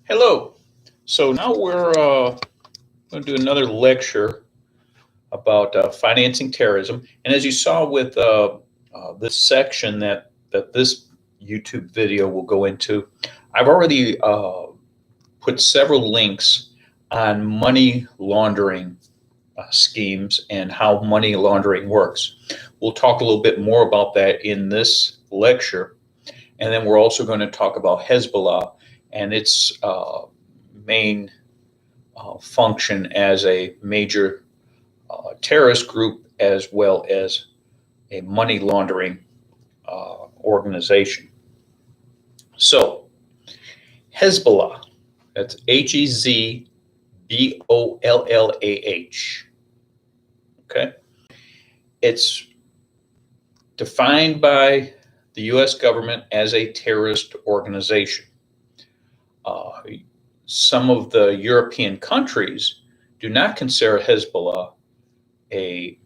Hello. So now we're going to do another lecture about financing terrorism. And as you saw with this section that this YouTube video will go into, I've already put several links on money laundering schemes and how money laundering works. We'll talk a little bit more about that in this lecture. And then we're also going to talk about Hezbollah and its main function as a major terrorist group as well as a money laundering organization. So, Hezbollah, that's Hezbollah. Okay? It's defined by the U.S. government as a terrorist organization. Some of the European countries do not consider Hezbollah a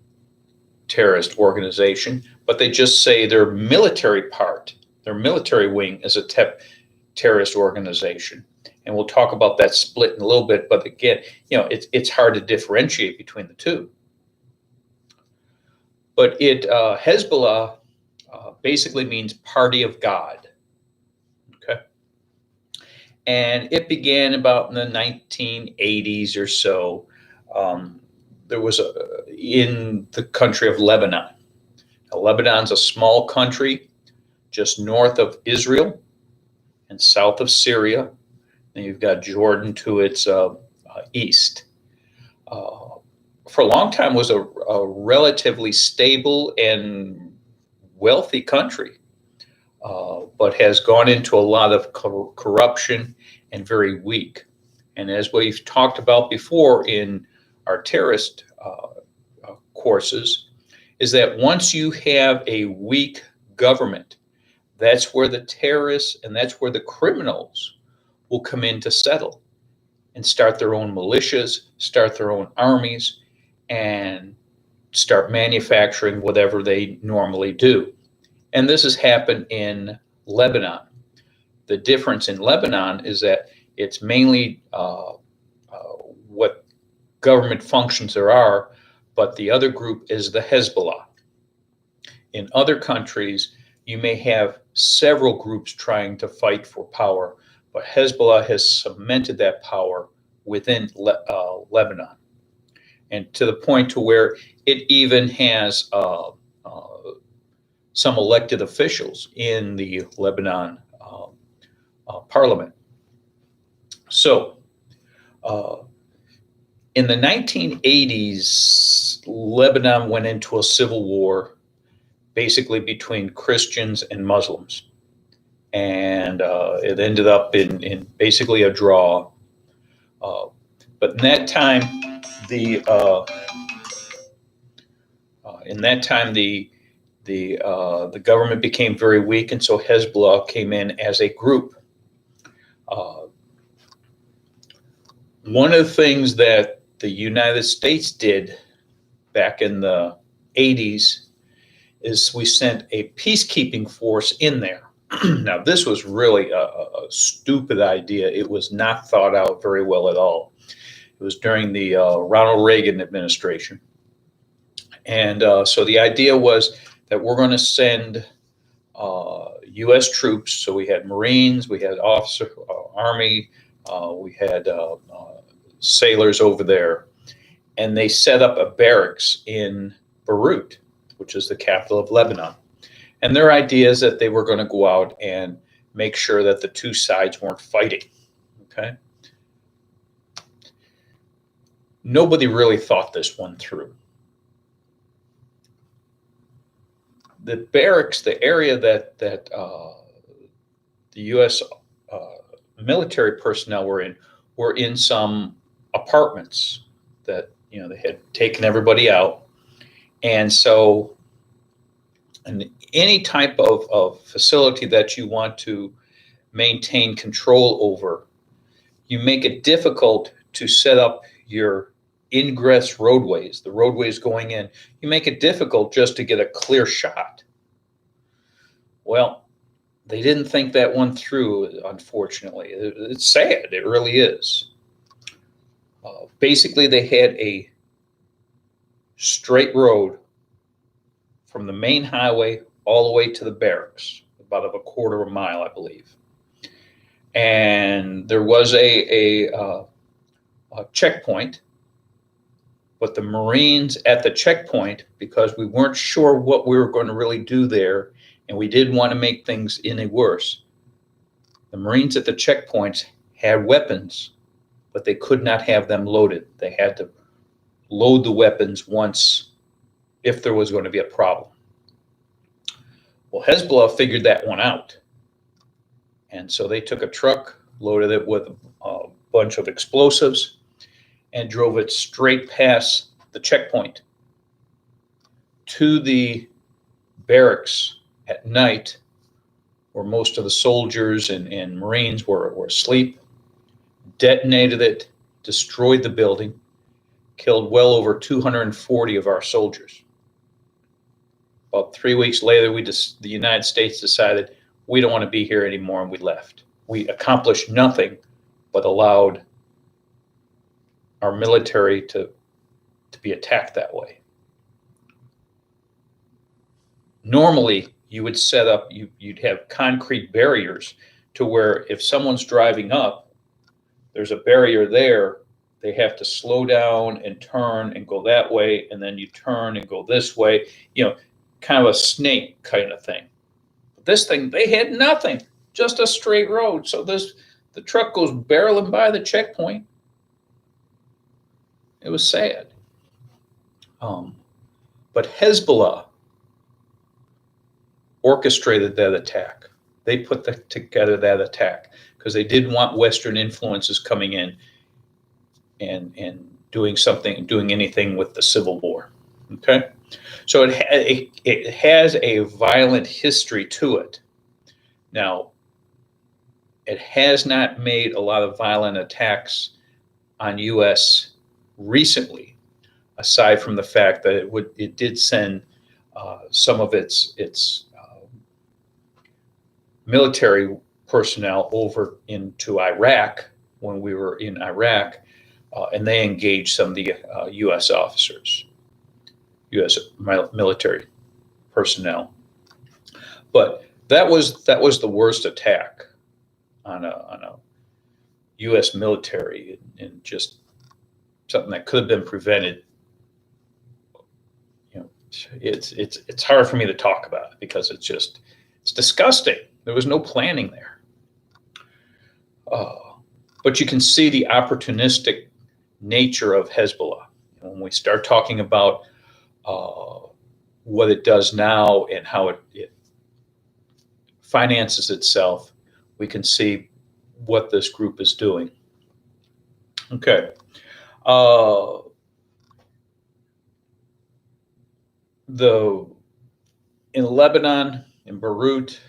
terrorist organization, but they just say their military part, their military wing is a terrorist organization. And we'll talk about that split in a little bit, but again, it's hard to differentiate between the two. But Hezbollah basically means party of God. Okay. And it began about in the 1980s or so. There was in the country of Lebanon. Now, Lebanon's a small country just north of Israel and south of Syria. And you've got Jordan to its east. For a long time was a relatively stable and wealthy country, but has gone into a lot of corruption and very weak. And as we've talked about before in our terrorist courses, is that once you have a weak government, that's where the terrorists and that's where the criminals will come in to settle and start their own militias, start their own armies, and start manufacturing whatever they normally do. And this has happened in Lebanon. The difference in Lebanon is that it's mainly what government functions there are, but the other group is the Hezbollah. In other countries, you may have several groups trying to fight for power, but Hezbollah has cemented that power within Lebanon, and to the point to where it even has some elected officials in the Lebanon parliament. So, in the 1980s, Lebanon went into a civil war, basically between Christians and Muslims, and it ended up in basically a draw. But in that time, the government became very weak, and so Hezbollah came in as a group. One of the things that the United States did back in the 80s is we sent a peacekeeping force in there. Now, this was really a stupid idea. It was not thought out very well at all. It was during the Ronald Reagan administration. And so the idea was that we're going to send U.S. troops. So we had Marines, we had Army, we had sailors over there. And they set up a barracks in Beirut, which is the capital of Lebanon. And their idea is that they were going to go out and make sure that the two sides weren't fighting. Okay. Nobody really thought this one through. The barracks, the area that the U.S. Military personnel were in some apartments that they had taken everybody out, and so any type of facility that you want to maintain control over, you make it difficult to set up your ingress roadways, the roadways going in. You make it difficult just to get a clear shot. Well, they didn't think that one through, unfortunately. It's sad, it really is. Basically, they had a straight road from the main highway all the way to the barracks, about of a quarter of a mile, I believe. And there was a checkpoint, but the Marines at the checkpoint, because we weren't sure what we were going to really do there, and we didn't want to make things any worse, the Marines at the checkpoints had weapons, but they could not have them loaded. They had to load the weapons once if there was going to be a problem. Well, Hezbollah figured that one out. And so they took a truck, loaded it with a bunch of explosives, and drove it straight past the checkpoint to the barracks at night, where most of the soldiers and Marines were asleep, detonated it, destroyed the building, killed well over 240 of our soldiers. About 3 weeks later, the United States decided we don't want to be here anymore, and we left. We accomplished nothing but allowed our military to be attacked that way. Normally, you would set up, you'd have concrete barriers to where if someone's driving up, there's a barrier there, they have to slow down and turn and go that way, and then you turn and go this way, kind of a snake kind of thing. But this thing, they had nothing, just a straight road. So the truck goes barreling by the checkpoint. It was sad. But Hezbollah orchestrated that attack. They put together that attack because they didn't want Western influences coming in and doing anything with the Civil War. Okay, so it has a violent history to it. Now, it has not made a lot of violent attacks on U.S. recently, aside from the fact that it did send some of its military personnel over into Iraq when we were in Iraq, and they engaged some of the U.S. officers, U.S. military personnel. But that was the worst attack on a U.S. military, and just something that could have been prevented. It's hard for me to talk about it because it's disgusting. There was no planning there. But you can see the opportunistic nature of Hezbollah. When we start talking about what it does now and how it finances itself, we can see what this group is doing. Okay. In Lebanon, in Beirut,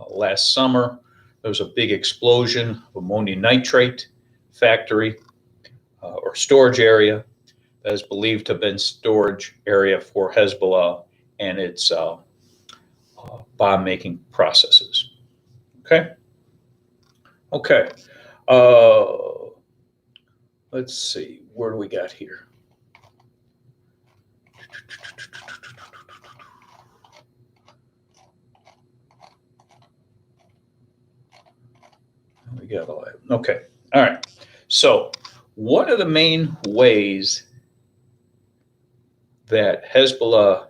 last summer, there was a big explosion of ammonium nitrate factory or storage area that is believed to have been storage area for Hezbollah and its bomb-making processes. Okay. Okay. Let's see. Where do we got here? We got all that. Okay. All right. So one of the main ways that Hezbollah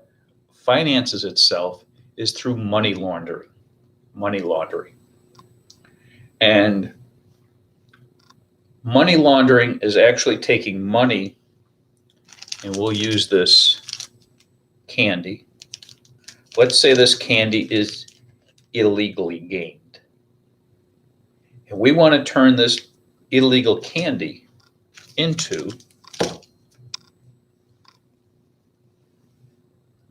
finances itself is through money laundering. And money laundering is actually taking money, and we'll use this candy. Let's say this candy is illegally gained. And we want to turn this illegal candy into, let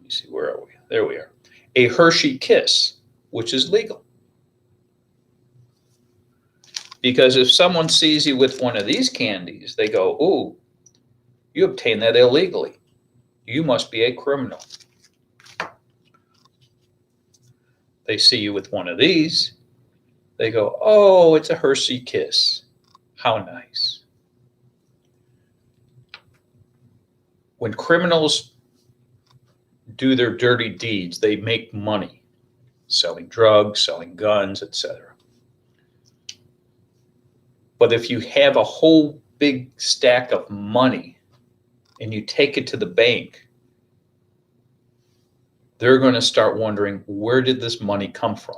me see, where are we? There we are. A Hershey Kiss, which is legal. Because if someone sees you with one of these candies, they go, "Ooh, you obtained that illegally. You must be a criminal." They see you with one of these, They go, oh, it's a Hershey Kiss. How nice. When criminals do their dirty deeds, they make money selling drugs, selling guns, etc. But if you have a whole big stack of money and you take it to the bank, they're going to start wondering, where did this money come from?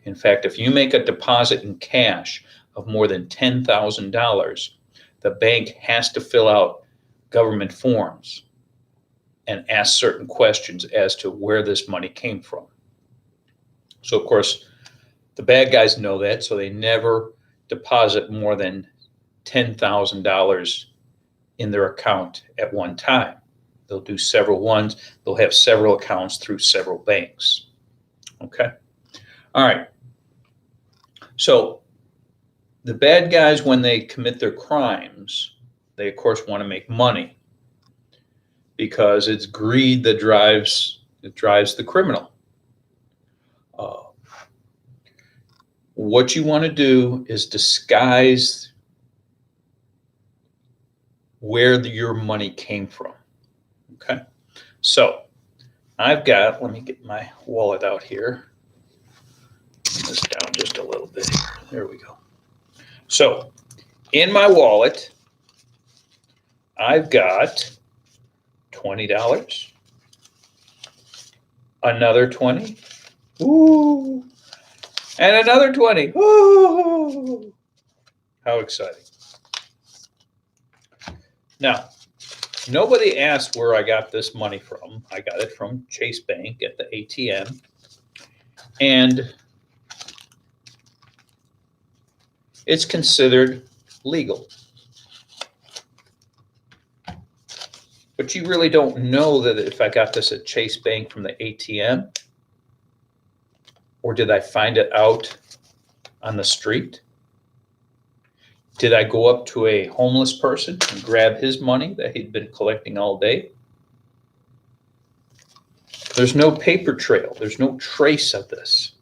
In fact, if you make a deposit in cash of more than $10,000, the bank has to fill out government forms and ask certain questions as to where this money came from. So, of course, the bad guys know that, so they never deposit more than $10,000 in their account at one time. They'll do several ones. They'll have several accounts through several banks. Okay? All right. So the bad guys, when they commit their crimes, they, of course, want to make money because it's greed that drives the criminal. What you want to do is disguise where your money came from. Okay? So let me get my wallet out here. Bring this down just a little bit. There we go. So in my wallet, I've got $20, another 20, ooh, and another 20. Ooh, how exciting. Now, nobody asked where I got this money from. I got it from Chase Bank at the ATM. And it's considered legal. But you really don't know that if I got this at Chase Bank from the ATM, or did I find it out on the street? Did I go up to a homeless person and grab his money that he'd been collecting all day? There's no paper trail. There's no trace of this.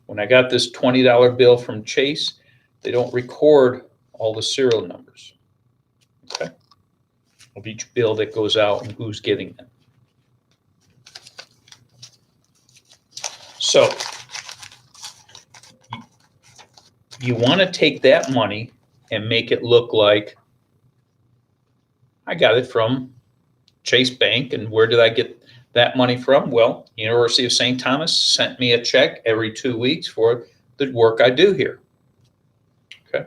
When I got this $20 bill from Chase, they don't record all the serial numbers, okay, of each bill that goes out and who's getting them. So you want to take that money and make it look like I got it from Chase Bank. And where did I get that money from? Well, University of St. Thomas sent me a check every 2 weeks for the work I do here. Okay.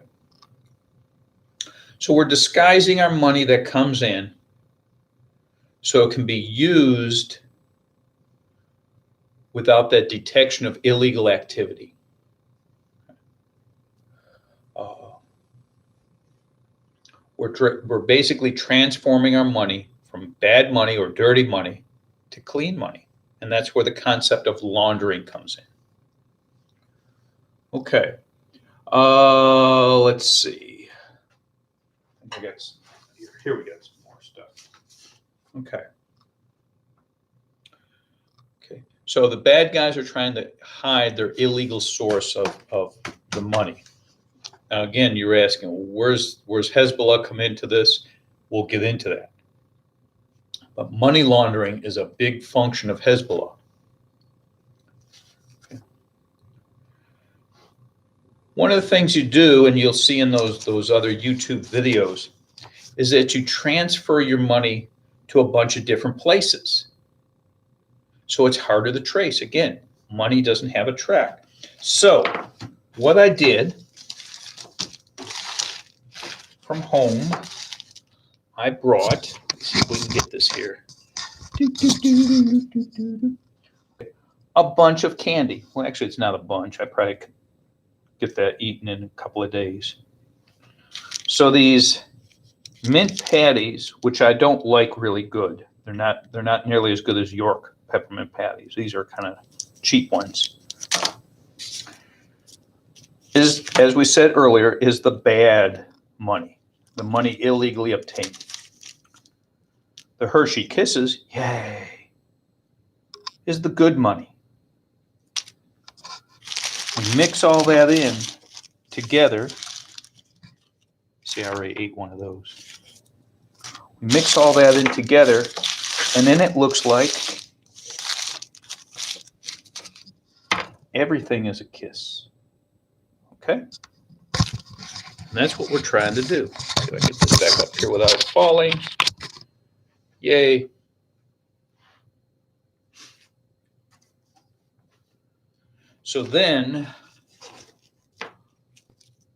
So we're disguising our money that comes in so it can be used without that detection of illegal activity. We're basically transforming our money from bad money or dirty money to clean money. And that's where the concept of laundering comes in. Okay. Let's see. Here we got some more stuff. Okay. So the bad guys are trying to hide their illegal source of the money. Now, again, you're asking, where's Hezbollah come into this? We'll get into that. But money laundering is a big function of Hezbollah. Okay. One of the things you do, and you'll see in those other YouTube videos, is that you transfer your money to a bunch of different places. So it's harder to trace. Again, money doesn't have a track. So what I did from home, I brought, let's see if we can get this here, a bunch of candy. Well, actually, it's not a bunch. I probably could get that eaten in a couple of days. So these mint patties, which I don't like really good. They're not nearly as good as York peppermint patties. These are kind of cheap ones. As we said earlier, is the bad money, the money illegally obtained. The Hershey Kisses, yay, is the good money. We mix all that in together. See, I already ate one of those. We mix all that in together, and then it looks like everything is a kiss. Okay? And that's what we're trying to do. See if I get this back up here without it falling. Yay. So then,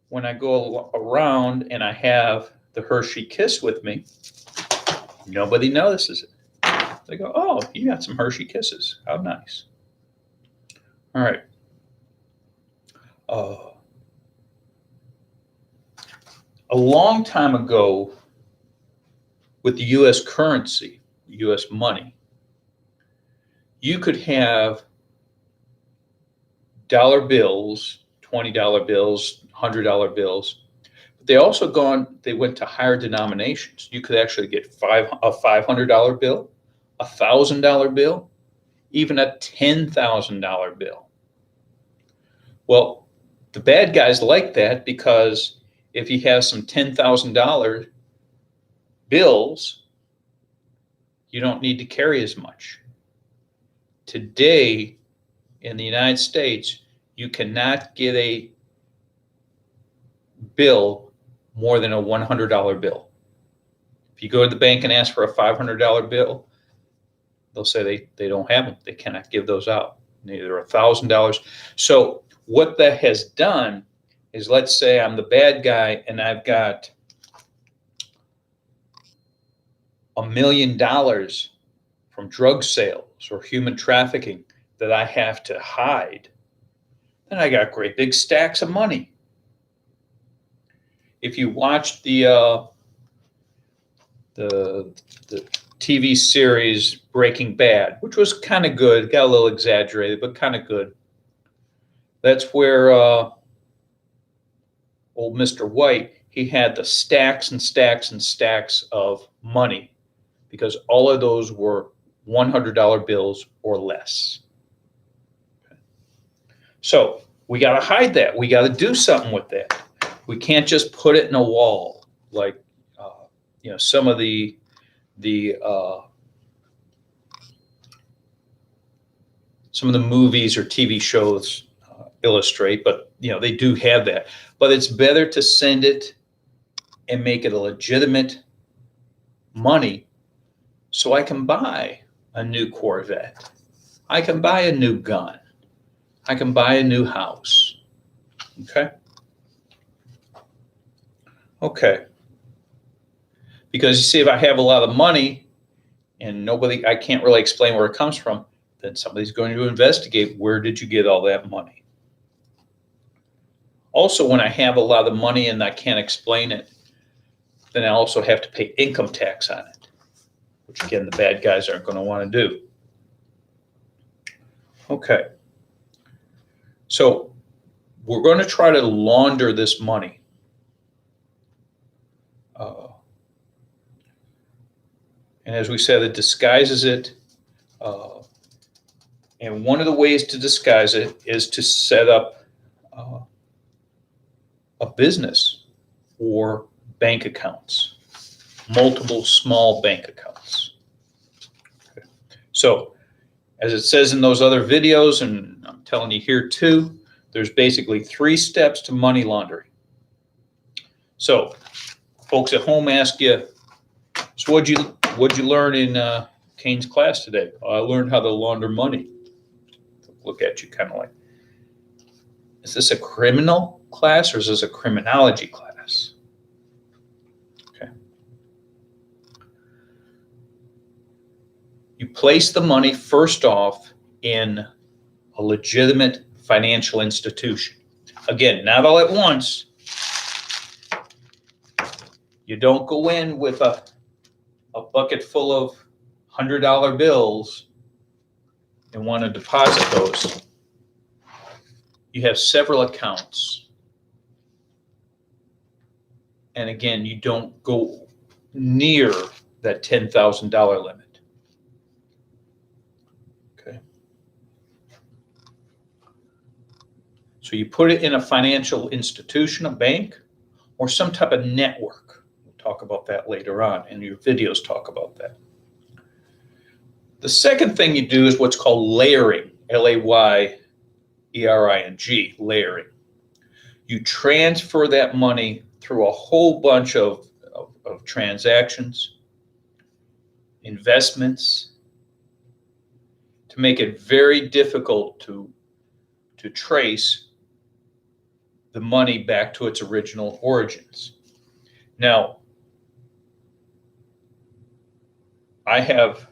when I go around and I have the Hershey Kiss with me, nobody notices it. They go, oh, you got some Hershey Kisses. How nice. All right. A long time ago, with the U.S. currency, U.S. money, you could have dollar bills, $20 bills, $100 bills. But they went to higher denominations. You could actually get a $500 bill, a $1,000 bill, even a $10,000 bill. Well, the bad guys like that because if you have some $10,000 bills, you don't need to carry as much. Today, in the United States, you cannot get a bill more than a $100 bill. If you go to the bank and ask for a $500 bill, they'll say they don't have them. They cannot give those out. Neither $1,000. So what that has done is, let's say I'm the bad guy and I've got $1 million from drug sales or human trafficking that I have to hide, then I got great big stacks of money. If you watch the TV series Breaking Bad, which was kind of good, got a little exaggerated, but kind of good. That's where old Mr. White, he had the stacks and stacks and stacks of money because all of those were $100 bills or less. Okay. So we got to hide that. We got to do something with that. We can't just put it in a wall like some of the movies or TV shows illustrate, but they do have that. But it's better to send it and make it a legitimate money, so I can buy a new Corvette, I can buy a new gun, I can buy a new house. Okay. Because you see, if I have a lot of money and I can't really explain where it comes from, then somebody's going to investigate, where did you get all that money? Also, when I have a lot of money and I can't explain it, then I also have to pay income tax on it, which again, the bad guys aren't going to want to do. Okay. So we're going to try to launder this money. And as we said, it disguises it. And one of the ways to disguise it is to set up a business or bank accounts, multiple small bank accounts. Okay. So as it says in those other videos, and I'm telling you here too, there's basically 3 steps to money laundering. So folks at home ask you, so what'd you learn in Kane's class today? I learned how to launder money. Look at you kind of like, is this a criminal class or is this a criminology class? Okay. You place the money first off in a legitimate financial institution. Again, not all at once. You don't go in with a bucket full of $100 bills and want to deposit those. You have several accounts. And again, you don't go near that $10,000 limit. Okay. So you put it in a financial institution, a bank, or some type of network. We'll talk about that later on, and your videos talk about that. The second thing you do is what's called layering, Layering, layering. You transfer that money through a whole bunch of transactions, investments, to make it very difficult to trace the money back to its original origins. Now, I have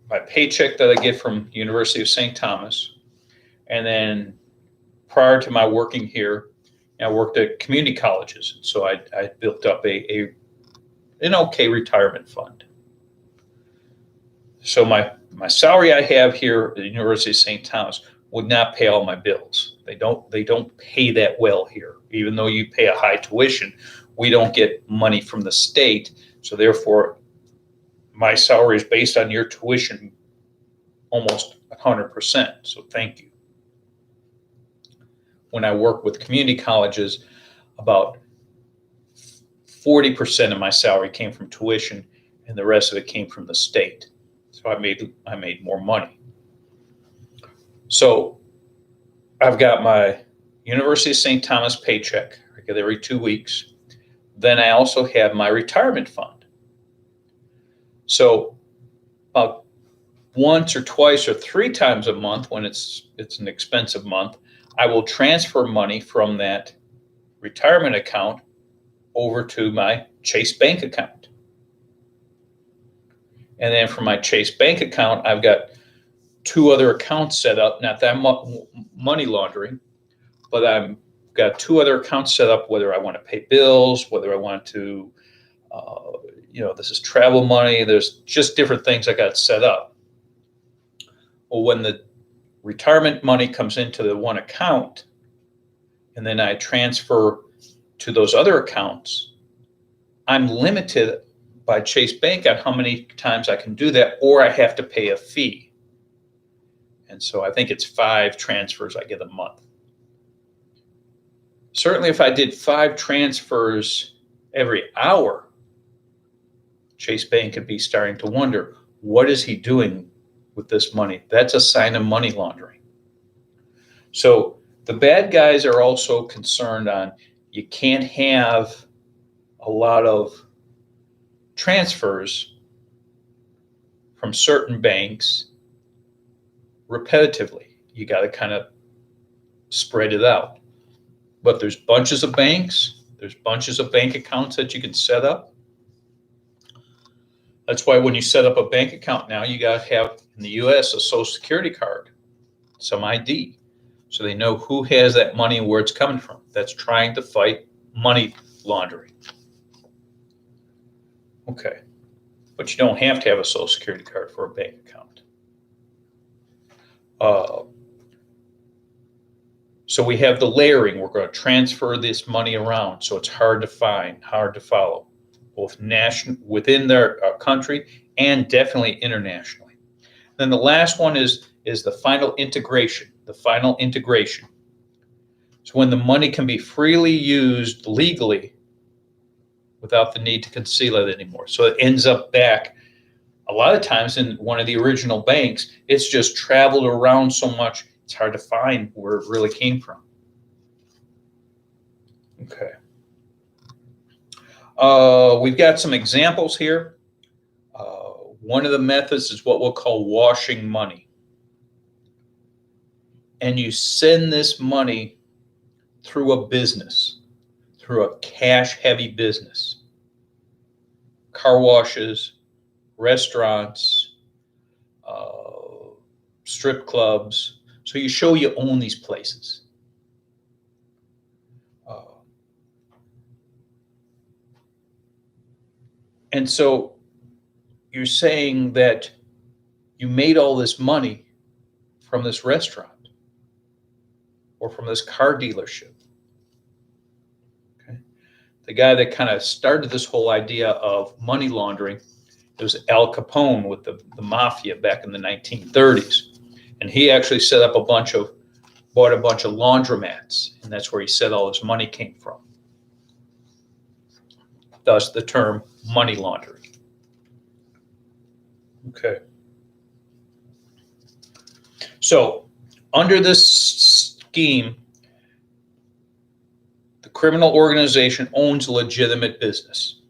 my paycheck that I get from the University of St. Thomas, and then prior to my working here, I worked at community colleges, so I built up an okay retirement fund. So my salary I have here at the University of St. Thomas would not pay all my bills. They don't pay that well here. Even though you pay a high tuition, we don't get money from the state. So therefore, my salary is based on your tuition almost 100%. So thank you. When I work with community colleges, about 40% of my salary came from tuition, and the rest of it came from the state. So I made more money. So I've got my University of St. Thomas paycheck. I get every 2 weeks. Then I also have my retirement fund. So about once or twice or 3 times a month, when it's an expensive month, I will transfer money from that retirement account over to my Chase Bank account. And then from my Chase Bank account, I've got 2 other accounts set up, not that money laundering, but I've got 2 other accounts set up, whether I want to pay bills, whether I want to, this is travel money. There's just different things I got set up. Well, when the retirement money comes into the one account, and then I transfer to those other accounts, I'm limited by Chase Bank on how many times I can do that, or I have to pay a fee. And so I think it's 5 transfers I get a month. Certainly if I did 5 transfers every hour, Chase Bank could be starting to wonder, what is he doing with this money? That's a sign of money laundering. So the bad guys are also concerned on, you can't have a lot of transfers from certain banks repetitively. You got to kind of spread it out. But there's bunches of banks, there's bunches of bank accounts that you can set up. That's why when you set up a bank account now, you got to have, in the US, a social security card, some ID, so they know who has that money and where it's coming from. That's trying to fight money laundering. Okay, but you don't have to have a social security card for a bank account. So we have the layering. We're going to transfer this money around, so it's hard to find, hard to follow, both within their country and definitely internationally. Then the last one is the final integration. The final integration. So when the money can be freely used legally without the need to conceal it anymore. So it ends up back, a lot of times in one of the original banks, it's just traveled around so much, it's hard to find where it really came from. Okay. We've got some examples here. One of the methods is what we'll call washing money. And you send this money through a business, through a cash-heavy business. Car washes, restaurants, strip clubs. So you show you own these places. And so you're saying that you made all this money from this restaurant or from this car dealership. Okay. The guy that kind of started this whole idea of money laundering, it was Al Capone with the mafia back in the 1930s. And he actually set up a bunch bought a bunch of laundromats, and that's where he said all his money came from. Thus the term money laundering. Okay. So under this scheme, the criminal organization owns legitimate business.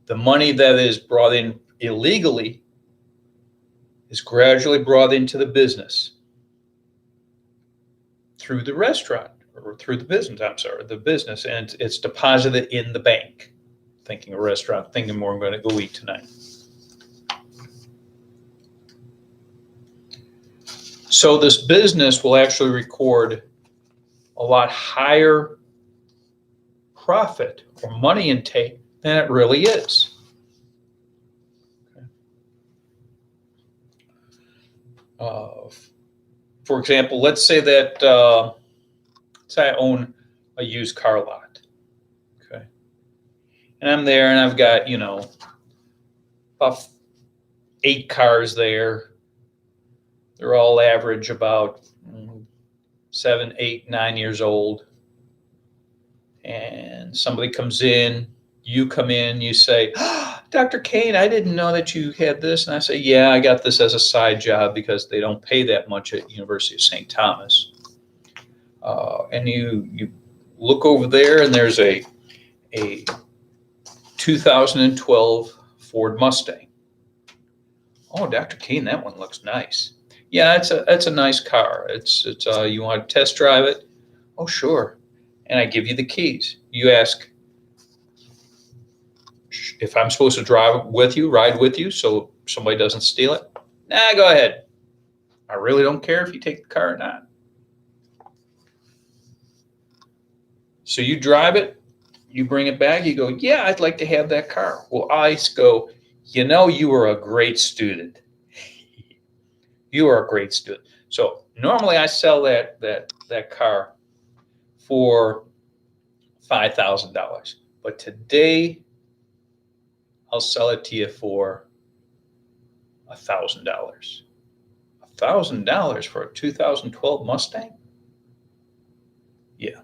The money that is brought in illegally is gradually brought into the business through the restaurant, or through the business, the business, and it's deposited in the bank. Thinking a restaurant, thinking where I'm going to go eat tonight. So this business will actually record a lot higher profit or money intake than it really is. For example, let's say that say I own a used car lot, okay, and I'm there and I've got, about 8 cars there. They're all average about 7, 8, 9 years old. And somebody comes in, you come in, you say, Dr. Kane, I didn't know that you had this. And I say, yeah, I got this as a side job because they don't pay that much at University of St. Thomas. And you look over there and there's a 2012 Ford Mustang. Oh, Dr. Kane, that one looks nice. Yeah, it's a nice car. It's you want to test drive it? Oh, sure. And I give you the keys. You ask if I'm supposed to ride with you, so somebody doesn't steal it. Nah, go ahead. I really don't care if you take the car or not. So you drive it, you bring it back, you go, yeah, I'd like to have that car. Well, I go, you were a great student. You are a great student. So normally I sell that car for $5,000, but today I'll sell it to you for $1,000. $1,000 for a 2012 Mustang? Yeah.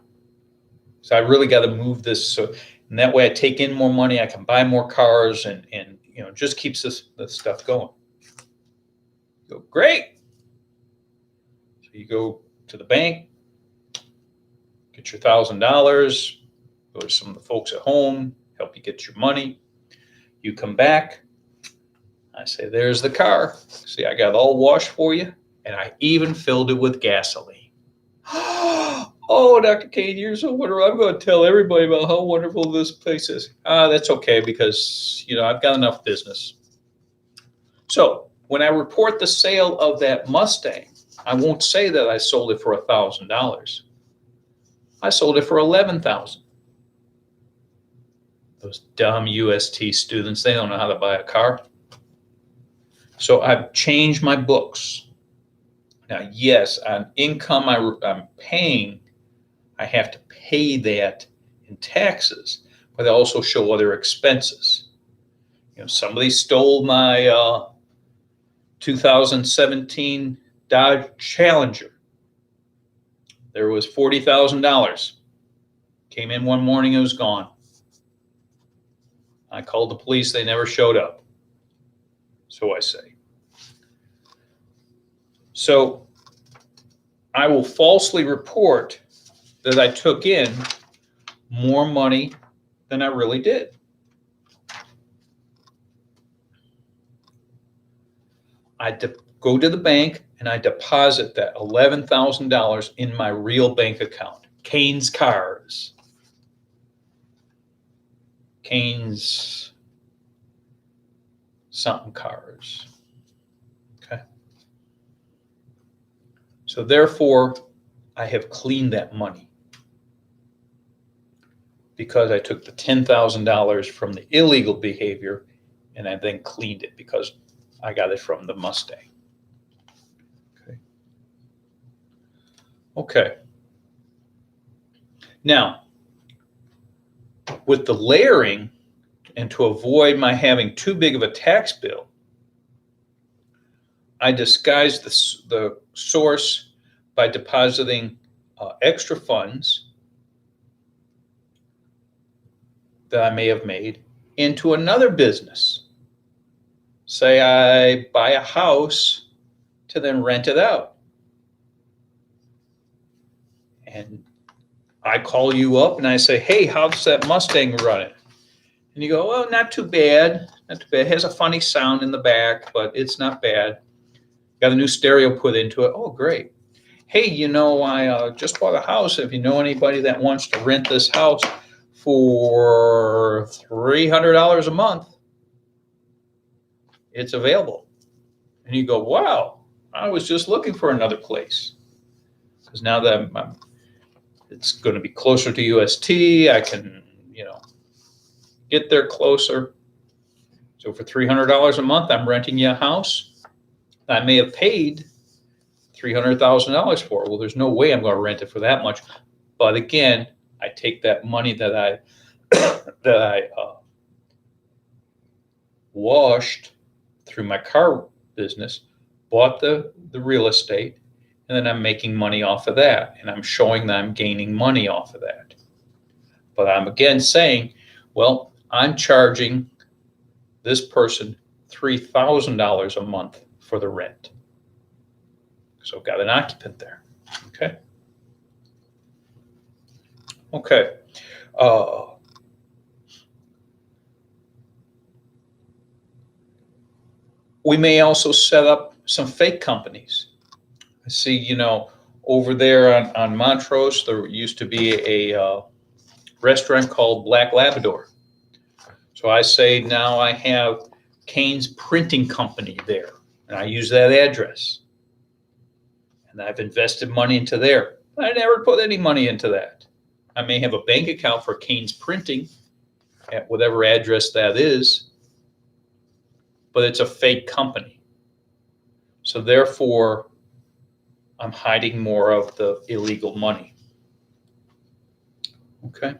So I really got to move this, and that way I take in more money, I can buy more cars, and just keeps this stuff going. You go, great. So you go to the bank, get your $1,000, go to some of the folks at home, help you get your money. You come back, I say, there's the car. See, I got it all washed for you, and I even filled it with gasoline. Oh, Dr. Kane, you're so wonderful. I'm going to tell everybody about how wonderful this place is. That's okay because, I've got enough business. So when I report the sale of that Mustang, I won't say that I sold it for $1,000. I sold it for $11,000. Those dumb UST students, they don't know how to buy a car. So I've changed my books. Now, yes, on income I'm paying, I have to pay that in taxes, but I also show other expenses. Somebody stole my 2017 Dodge Challenger. There was $40,000. Came in one morning, it was gone. I called the police, they never showed up. So I say. So I will falsely report that I took in more money than I really did. I go to the bank and I deposit that $11,000 in my real bank account. Kane's Cars. Kane's something cars. Okay. So therefore, I have cleaned that money because I took the $10,000 from the illegal behavior and I then cleaned it because I got it from the Mustang. Okay. Okay. Now, with the layering, and to avoid my having too big of a tax bill, I disguised the source by depositing extra funds that I may have made into another business. Say I buy a house to then rent it out. And I call you up and I say, hey, how's that Mustang running? And you go, well, not too bad. Not too bad. It has a funny sound in the back, but it's not bad. Got a new stereo put into it. Oh, great. Hey, I just bought a house. If you know anybody that wants to rent this house for $300 a month, it's available. And you go, wow, I was just looking for another place. Because now that it's going to be closer to UST, I can, get there closer. So for $300 a month, I'm renting you a house I may have paid $300,000 for. Well, there's no way I'm going to rent it for that much. But again, I take that money that I washed through my car business, bought the real estate, and then I'm making money off of that. And I'm showing that I'm gaining money off of that. But I'm again saying, well, I'm charging this person $3,000 a month for the rent. So I've got an occupant there. Okay. Okay. We may also set up some fake companies. I see, over there on Montrose, there used to be a restaurant called Black Labrador. So I say now I have Kane's Printing Company there, and I use that address. And I've invested money into there. I never put any money into that. I may have a bank account for Kane's Printing at whatever address that is, but it's a fake company. So therefore, I'm hiding more of the illegal money. Okay.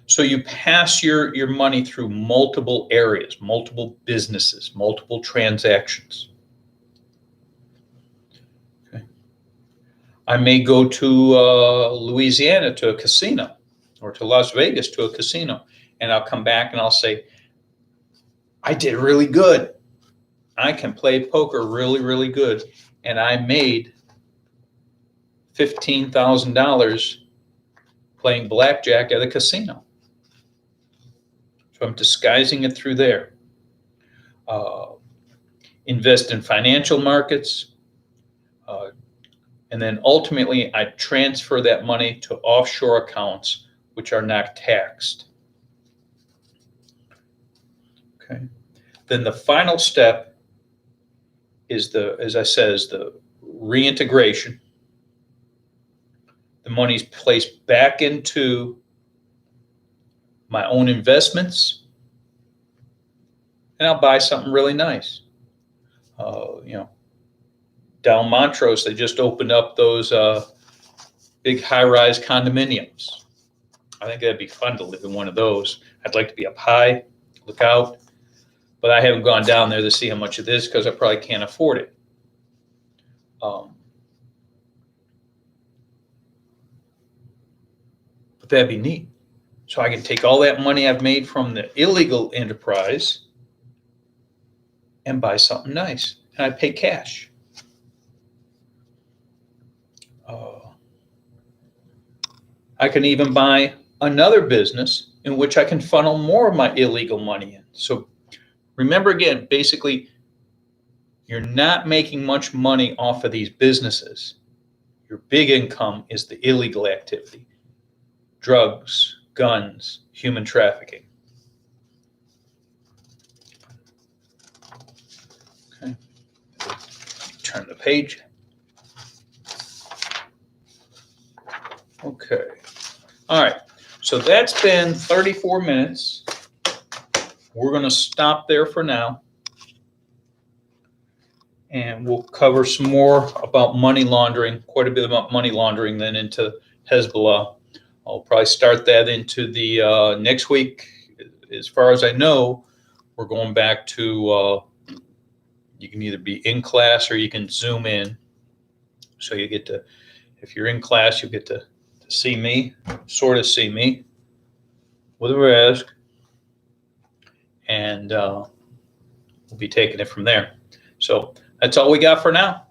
So you pass your money through multiple areas, multiple businesses, multiple transactions. Okay. I may go to Louisiana to a casino, or to Las Vegas to a casino, and I'll come back and I'll say, I did really good. I can play poker really, really good. And I made $15,000 playing blackjack at a casino. So I'm disguising it through there. Invest in financial markets. And then ultimately, I transfer that money to offshore accounts, which are not taxed. Okay. Then the final step is as I said, is the reintegration. The money's placed back into my own investments, and I'll buy something really nice. Down Montrose, they just opened up those big high-rise condominiums. I think that'd be fun to live in one of those. I'd like to be up high, look out, but I haven't gone down there to see how much it is because I probably can't afford it. But that'd be neat. So I can take all that money I've made from the illegal enterprise and buy something nice, and I pay cash. I can even buy another business in which I can funnel more of my illegal money in. So remember again, basically, you're not making much money off of these businesses. Your big income is the illegal activity: drugs, guns, human trafficking. Okay. Turn the page. Okay. All right. So that's been 34 minutes. We're going to stop there for now. And we'll cover some more about money laundering, quite a bit about money laundering, then into Hezbollah. I'll probably start that into the next week. As far as I know, we're going back to, you can either be in class or you can Zoom in. So you get to, if you're in class, you get to see me, sort of see me with a risk, and we'll be taking it from there. So that's all we got for now.